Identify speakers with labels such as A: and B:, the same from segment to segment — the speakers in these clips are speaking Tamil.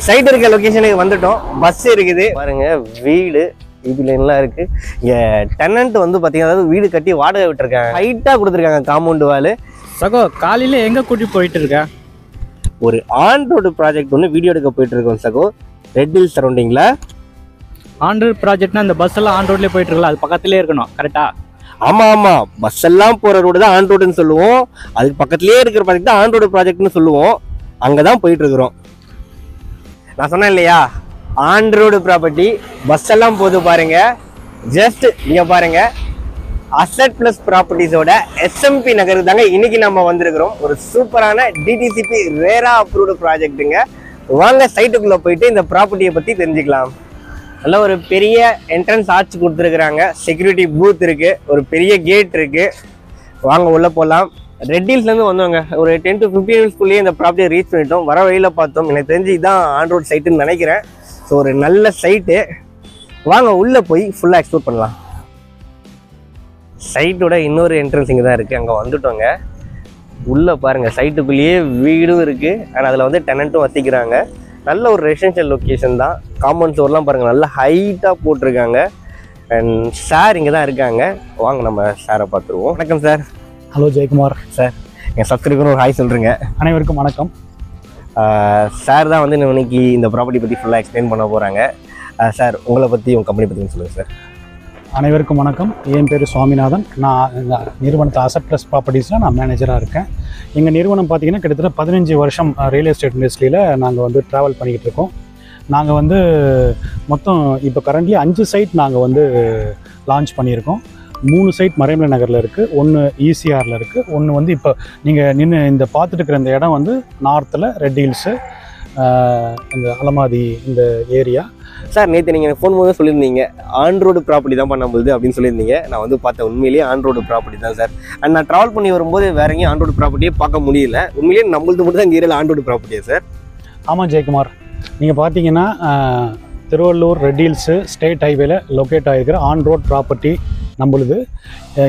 A: சைட் இருக்க லொகேஷனுக்கு வந்துட்டோம். பஸ் இருக்குது பாருங்க, வீடு இதுலாம் இருக்கு. இங்க டெனன்ட் வந்து பாத்தீங்கன்னா, அதாவது வீடு கட்டி வாடகை விட்டுருக்காங்க. ஹைட்டா கொடுத்துருக்காங்க காம்பவுண்ட் வாலு.
B: சகோ காலையில எங்க கூட்டி போயிட்டு இருக்க?
A: ஒரு ஆன் ரோடு ப்ராஜெக்ட் ஒன்று வீடியோ எடுக்க போயிட்டு இருக்கோம் சகோ, ரெட் ஹில் சரௌண்டிங்ல.
B: ஆன் ரோட் ப்ராஜெக்ட்னா அந்த பஸ் எல்லாம் ஆன் ரோட்லயே போயிட்டு இருக்கல, அது பக்கத்துலயே இருக்கணும், கரெக்டா?
A: ஆமா ஆமா, பஸ் எல்லாம் போற ரோடு தான் ஆன் ரோடுன்னு சொல்லுவோம். அதுக்கு பக்கத்துலயே இருக்கிற ப்ராஜெக்ட் தான் ஆன் ரோடு ப்ராஜெக்ட்னு சொல்லுவோம். அங்கதான் போயிட்டு இருக்கிறோம். நான் சொன்னேன் இல்லையா, ஆன் ரோடு ப்ராப்பர்ட்டி பஸ் எல்லாம் போது பாருங்க. ஜஸ்ட் இங்க பாருங்க, அசட் பிளஸ் ப்ராப்பர்ட்டிஸோட SMP நகருக்கு தாங்க இன்னைக்கு நம்ம வந்திருக்கிறோம். ஒரு சூப்பரான DTCP ரேரா அப்ரூவ்டு ப்ராஜெக்ட்டுங்க. வாங்க சைட்டுக்குள்ள போயிட்டு இந்த ப்ராப்பர்ட்டியை பத்தி தெரிஞ்சுக்கலாம். நல்ல ஒரு பெரிய என்ட்ரன்ஸ் ஆர்ச் கொடுத்துருக்குறாங்க. செக்யூரிட்டி பூத் இருக்கு, ஒரு பெரிய கேட் இருக்கு. வாங்க உள்ள போகலாம். ரெட் ஹில்ஸ்லேருந்து வந்தவங்க ஒரு 10 to 15 மினிட்ஸ்குள்ளேயே இந்த ப்ராப்பர்ட்டியை ரீச் பண்ணிட்டோம். வர வழியில் பார்த்தோம். எனக்கு தெரிஞ்சு இதுதான் ஆன் ரோட் சைட்டுன்னு நினைக்கிறேன். ஸோ ஒரு நல்ல சைட்டு. வாங்க உள்ளே போய் ஃபுல்லாக எக்ஸ்ப்ளோர் பண்ணலாம். சைட்டோட இன்னொரு என்ட்ரன்ஸ் இங்கே தான் இருக்குது. அங்கே வந்துட்டோங்க. உள்ளே பாருங்கள், சைட்டுக்குள்ளேயே வீடும் இருக்குது. அண்ட் அதில் வந்து டெனண்ட்டும் வசிக்கிறாங்க. நல்ல ஒரு ரெசிடென்ஷியல் லொக்கேஷன் தான். காம்பவுண்ட் சோர்லாம் பாருங்கள், நல்லா ஹைட்டாக போட்டிருக்காங்க. அண்ட் சார் இங்கே தான் இருக்காங்க. வாங்க நம்ம சாரை பார்த்துருவோம். வணக்கம் சார்.
B: Hello Jayakumar
A: sir. என் சப்ஸ்கிரைபர் ஒரு ஹாய் சொல்கிறேங்க.
B: அனைவருக்கும் வணக்கம்.
A: சார் தான் வந்து இன்னைக்கு இந்த ப்ராப்பர்ட்டி பற்றி ஃபுல்லாக எக்ஸ்பிளைன் பண்ண போகிறாங்க. சார், உங்களை பற்றி உங்கள் கம்பெனி பற்றி சொல்லுங்கள் சார்.
B: அனைவருக்கும் வணக்கம். என் பேர் சுவாமிநாதன். நான் எங்கள் நிறுவனத்தை அசட் ப்ளஸ் ப்ராப்பர்ட்டிஸில் நான் மேனேஜராக இருக்கேன். எங்கள் நிறுவனம் பார்த்திங்கன்னா கிட்டத்தட்ட 15 வருஷம் ரியல் எஸ்டேட் இண்டஸ்ட்ரியில் நாங்கள் வந்து ட்ராவல் பண்ணிக்கிட்டு இருக்கோம். நாங்கள் வந்து மொத்தம் இப்போ கரண்ட்லி 5 சைட் நாங்கள் வந்து லான்ச் பண்ணியிருக்கோம். 3 சைட் மறைமலை நகரில் இருக்குது, 1 ECRல இருக்குது, 1 வந்து இப்போ நீங்கள் நின்று இந்த பார்த்துட்டு இருக்கிற இந்த இடம் வந்து நார்த்தில் ரெட் ஹில்ஸு, இந்த அலமாதி இந்த ஏரியா.
A: சார், நேற்று நீங்கள் ஃபோன் போது சொல்லியிருந்தீங்க ஆன் ரோடு ப்ராப்பர்ட்டி தான் பண்ணும்போது அப்படின்னு சொல்லியிருந்தீங்க. நான் வந்து பார்த்தேன், உண்மையிலேயே ஆன் ரோடு ப்ராப்பர்ட்டி தான் சார். அண்ட் நான் ட்ராவல் பண்ணி வரும்போது வேற எங்கேயும் ஆன் ரோடு ப்ராப்பர்ட்டியே பார்க்க முடியல. உண்மையிலேயே நம்மளுக்கு மட்டும் தான் இங்கே ஏரியாவில் ஆன் ரோடு ப்ராப்பர்ட்டியா சார்?
B: ஆமாம் ஜெயக்குமார். நீங்கள் பார்த்தீங்கன்னா திருவள்ளூர் ரெட் ஹில்ஸு ஸ்டேட் ஹைவேல லொக்கேட் ஆகிருக்கிற ஆன் ரோட் ப்ராப்பர்ட்டி நம்மளுது.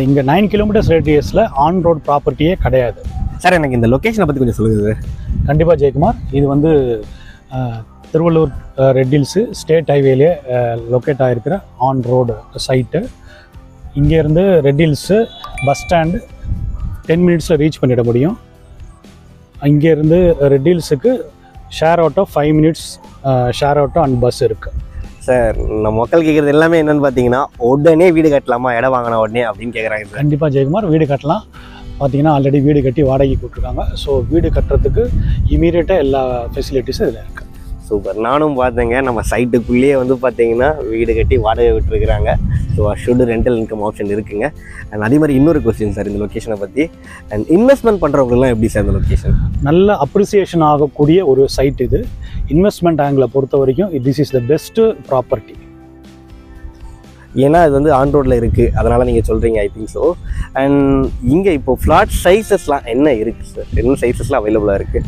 B: இங்கே 9 கிலோமீட்டர்ஸ் ரேடியஸில் ஆன் ரோட் ப்ராப்பர்ட்டியே கிடையாது.
A: சார், எனக்கு இந்த லொக்கேஷனை பற்றி கொஞ்சம் சொல்லுங்கள் சார்.
B: கண்டிப்பாக ஜெயக்குமார். இது வந்து திருவள்ளூர் ரெட் ஹில்ஸு ஸ்டேட் ஹைவேலே லொக்கேட் ஆகிருக்கிற ஆன் ரோடு சைட்டு. இங்கேருந்து ரெட் ஹில்ஸு பஸ் ஸ்டாண்டு 10 மினிட்ஸில் ரீச் பண்ணிட முடியும். இங்கேருந்து ரெட் ஹில்ஸுக்கு share auto 5 minutes share auto and bus இருக்குது.
A: சார், நம்ம மக்கள் கேட்குறது எல்லாமே என்னென்னு பார்த்தீங்கன்னா, உடனே வீடு கட்டலாமா, இடம் வாங்கினா உடனே அப்படின்னு கேட்குறாங்க சார்.
B: கண்டிப்பாக ஜெயக்குமார், வீடு கட்டலாம். பார்த்தீங்கன்னா ஆல்ரெடி வீடு கட்டி வாடகைக்கு கொடுத்துருக்காங்க. ஸோ வீடு கட்டுறதுக்கு இமீடியட்டாக எல்லா ஃபெசிலிட்டிஸும் இதில் இருக்குது.
A: சூப்பர். நானும் பார்த்தேங்க, நம்ம சைட்டுக்குள்ளேயே வந்து பார்த்தீங்கன்னா வீடு கட்டி வாடகை விட்டுருக்குறாங்க. So assured rental income option இருக்குங்க. அண்ட் அதே மாதிரி இன்னொரு கொஸ்டின் சார் இந்த லொக்கேஷனை பற்றி. அண்ட் இன்வெஸ்ட்மெண்ட் பண்ணுறவங்கலாம் எப்படி சார் இந்த லொக்கேஷன்?
B: நல்ல அப்ரிசியேஷன் ஆகக்கூடிய ஒரு சைட் இது. இன்வெஸ்ட்மெண்ட் ஆங்கிளை பொறுத்த வரைக்கும் this is the best property.
A: ஏன்னா அது வந்து ஆன் ரோட்டில் இருக்குது, அதனால் நீங்கள் சொல்கிறீங்க. I think so. அண்ட் இங்கே இப்போது ஃப்ளாட் சைஸஸ்லாம் என்ன இருக்குது சார்? என்ன சைஸஸ்லாம் அவைலபிளாக இருக்குது?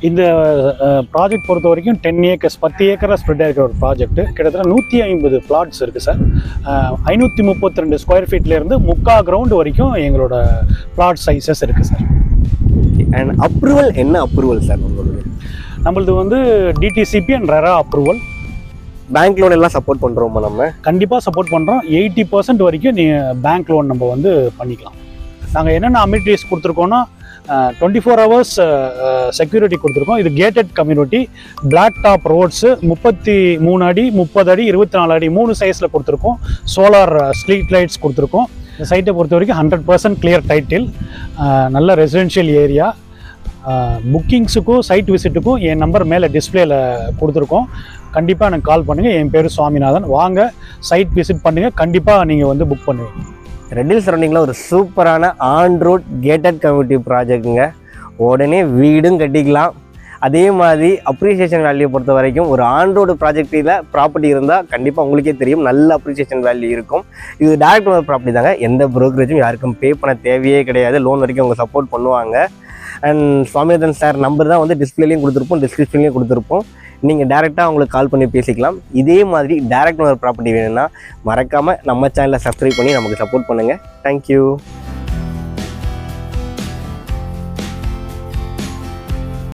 B: இந்த ப்ராஜெக்ட் பொறுத்த வரைக்கும் 10 ஏக்கர்ஸ் 10 ஏக்கராக ஸ்ப்ரெட் ஆகிருக்கிற ஒரு ப்ராஜெக்ட்டு. கிட்டத்தட்ட 150 பிளாட்ஸ் இருக்குது சார். 532 ஸ்கொயர் ஃபீட்லேருந்து 3/4 கிரவுண்ட் வரைக்கும் எங்களோட பிளாட் சைஸஸ் இருக்குது சார்.
A: அண்ட் அப்ரூவல் என்ன அப்ரூவல் சார் நம்மளோட?
B: நம்மளது வந்து DTCP and RERA approval.
A: Bank loan எல்லாம் சப்போர்ட் பண்ணுறோமா? நம்ம
B: கண்டிப்பாக சப்போர்ட் பண்ணுறோம். 80% வரைக்கும் நீங்கள் பேங்க் லோன் நம்ம வந்து பண்ணிக்கலாம். நாங்கள் என்னென்ன அமினிட்டிஸ் கொடுத்துருக்கோன்னா 24 ஹவர்ஸ் செக்யூரிட்டி கொடுத்துருக்கோம். இது gated community, block top roads, 33 அடி 30 அடி 24 அடி 3 சைஸில் கொடுத்துருக்கோம். சோலார் ஸ்ட்ரீட் லைட்ஸ் கொடுத்துருக்கோம். இந்த சைட்டை பொறுத்த வரைக்கும் 100% கிளியர் டைட்டில். நல்ல ரெசிடென்ஷியல் ஏரியா. புக்கிங்ஸுக்கும் சைட் விசிட்டுக்கும் என் நம்பர் மேலே டிஸ்பிளேல கொடுத்துருக்கோம். கண்டிப்பாக எனக்கு கால் பண்ணுங்கள். என் பேர் சுவாமிநாதன். வாங்க சைட் விசிட் பண்ணுங்கள். கண்டிப்பாக நீங்கள் வந்து புக் பண்ணுவீங்க.
A: ரெட் ஹில் சரௌண்டிங்கில் ஒரு சூப்பரான ஆன் ரோட் கேட்டட் கம்யூனிட்டி ப்ராஜெக்ட்டுங்க. உடனே வீடும் கட்டிக்கலாம். அதே மாதிரி அப்ரிசியேஷன் வேல்யூ பொறுத்த வரைக்கும் ஒரு ஆன் ரோடு ப்ராஜெக்டில் ப்ராப்பர்ட்டி இருந்தால் கண்டிப்பாக உங்களுக்கே தெரியும், நல்ல அப்ரிசியேஷன் வேல்யூ இருக்கும். இது டைரக்ட் ஓனர் ப்ராப்பர்ட்டி தாங்க. எந்த ப்ரோக்கரேஜும் யாருக்கும் பே பண்ண தேவையே கிடையாது. லோன் வரைக்கும் அவங்க சப்போர்ட் பண்ணுவாங்க. அண்ட் சுவாமிநாதன் சார் நம்பர் தான் வந்து டிஸ்பிளேலையும் கொடுத்துருப்போம், டிஸ்கிரிப்ஷன்லேயும் கொடுத்துருப்போம். நீங்கள் டேரெக்டாக அவங்களுக்கு கால் பண்ணி பேசிக்கலாம். இதே மாதிரி டைரக்ட் ஓனர் ப்ராப்பர்ட்டி வேணும்னா மறக்காமல் நம்ம சேனலை சப்ஸ்கிரைப் பண்ணி நமக்கு சப்போர்ட் பண்ணுங்கள். தேங்க்யூ.